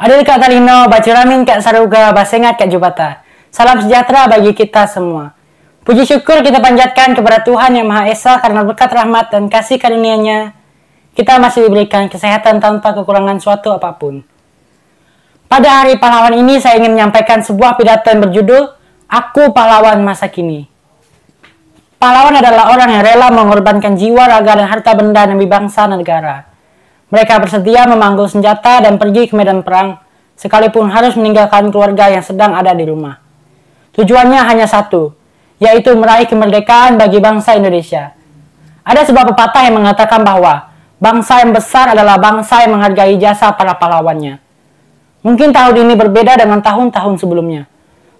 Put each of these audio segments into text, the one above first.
Adil Kak Talino, Bacuramin Kak Saruga, Basengat Kak Jubata. Salam sejahtera bagi kita semua. Puji syukur kita panjatkan kepada Tuhan Yang Maha Esa karena berkat rahmat dan kasih karunia-Nya, kita masih diberikan kesehatan tanpa kekurangan suatu apapun. Pada hari pahlawan ini saya ingin menyampaikan sebuah pidato yang berjudul Aku Pahlawan Masa Kini. Pahlawan adalah orang yang rela mengorbankan jiwa, raga, dan harta benda demi bangsa dan negara. Mereka bersedia memanggul senjata dan pergi ke medan perang, sekalipun harus meninggalkan keluarga yang sedang ada di rumah. Tujuannya hanya satu, yaitu meraih kemerdekaan bagi bangsa Indonesia. Ada sebuah pepatah yang mengatakan bahwa bangsa yang besar adalah bangsa yang menghargai jasa para pahlawannya. Mungkin tahun ini berbeda dengan tahun-tahun sebelumnya,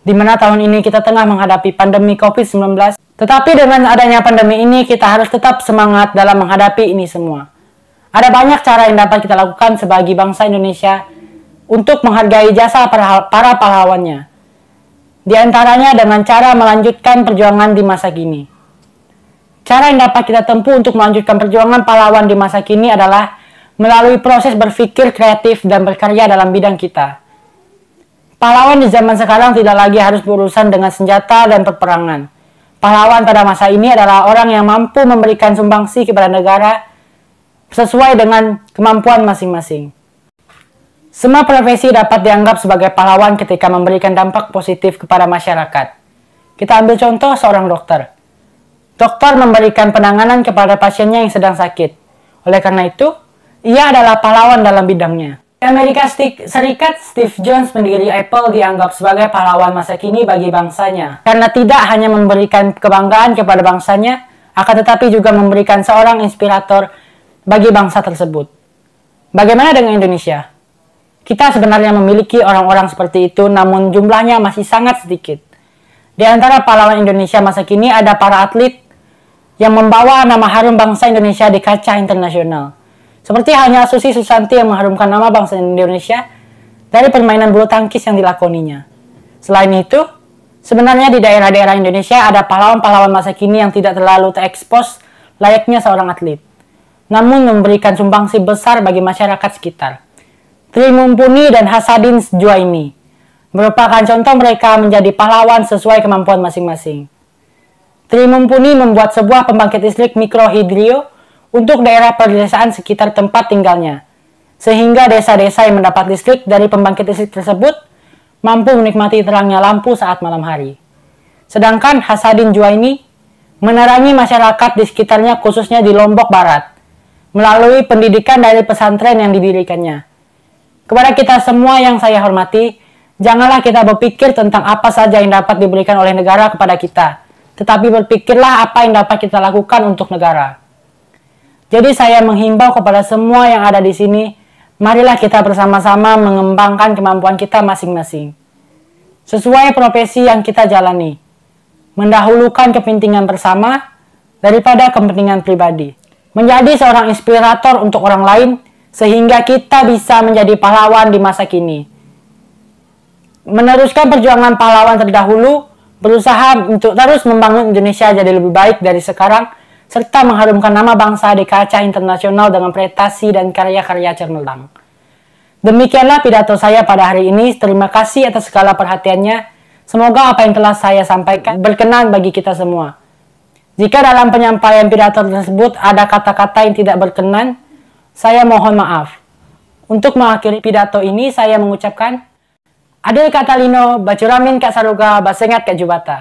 di mana tahun ini kita tengah menghadapi pandemi COVID-19. Tetapi dengan adanya pandemi ini, kita harus tetap semangat dalam menghadapi ini semua. Ada banyak cara yang dapat kita lakukan sebagai bangsa Indonesia untuk menghargai jasa para pahlawannya. Di antaranya dengan cara melanjutkan perjuangan di masa kini. Cara yang dapat kita tempuh untuk melanjutkan perjuangan pahlawan di masa kini adalah melalui proses berpikir kreatif dan berkarya dalam bidang kita. Pahlawan di zaman sekarang tidak lagi harus berurusan dengan senjata dan peperangan. Pahlawan pada masa ini adalah orang yang mampu memberikan sumbangsi kepada negara sesuai dengan kemampuan masing-masing. Semua profesi dapat dianggap sebagai pahlawan ketika memberikan dampak positif kepada masyarakat. Kita ambil contoh seorang dokter. Dokter memberikan penanganan kepada pasiennya yang sedang sakit. Oleh karena itu, ia adalah pahlawan dalam bidangnya. Di Amerika Serikat, Steve Jobs, pendiri Apple, dianggap sebagai pahlawan masa kini bagi bangsanya. Karena tidak hanya memberikan kebanggaan kepada bangsanya, akan tetapi juga memberikan seorang inspirator bagi bangsa tersebut. Bagaimana dengan Indonesia? Kita sebenarnya memiliki orang-orang seperti itu, namun jumlahnya masih sangat sedikit. Di antara pahlawan Indonesia masa kini ada para atlet yang membawa nama harum bangsa Indonesia di kancah internasional. Seperti halnya Susi Susanti yang mengharumkan nama bangsa Indonesia dari permainan bulu tangkis yang dilakoninya. Selain itu, sebenarnya di daerah-daerah Indonesia ada pahlawan-pahlawan masa kini yang tidak terlalu terekspos layaknya seorang atlet, namun memberikan sumbangsi besar bagi masyarakat sekitar. Tri Mumpuni dan Hasadin Juwaini merupakan contoh mereka menjadi pahlawan sesuai kemampuan masing-masing. Tri Mumpuni membuat sebuah pembangkit listrik mikrohidro untuk daerah pedesaan sekitar tempat tinggalnya, sehingga desa-desa yang mendapat listrik dari pembangkit listrik tersebut mampu menikmati terangnya lampu saat malam hari. Sedangkan Hasadin Juwaini menerangi masyarakat di sekitarnya, khususnya di Lombok Barat, melalui pendidikan dari pesantren yang didirikannya. Kepada kita semua yang saya hormati, janganlah kita berpikir tentang apa saja yang dapat diberikan oleh negara kepada kita, tetapi berpikirlah apa yang dapat kita lakukan untuk negara. Jadi saya menghimbau kepada semua yang ada di sini, marilah kita bersama-sama mengembangkan kemampuan kita masing-masing, sesuai profesi yang kita jalani, mendahulukan kepentingan bersama daripada kepentingan pribadi. Menjadi seorang inspirator untuk orang lain, sehingga kita bisa menjadi pahlawan di masa kini. Meneruskan perjuangan pahlawan terdahulu, berusaha untuk terus membangun Indonesia jadi lebih baik dari sekarang, serta mengharumkan nama bangsa di kancah internasional dengan prestasi dan karya-karya cemerlang. Demikianlah pidato saya pada hari ini. Terima kasih atas segala perhatiannya. Semoga apa yang telah saya sampaikan berkenan bagi kita semua. Jika dalam penyampaian pidato tersebut ada kata-kata yang tidak berkenan, saya mohon maaf. Untuk mengakhiri pidato ini, saya mengucapkan Adil Kak Talino, Bacuramin Kak Saruga, Basengat Kak Jubata.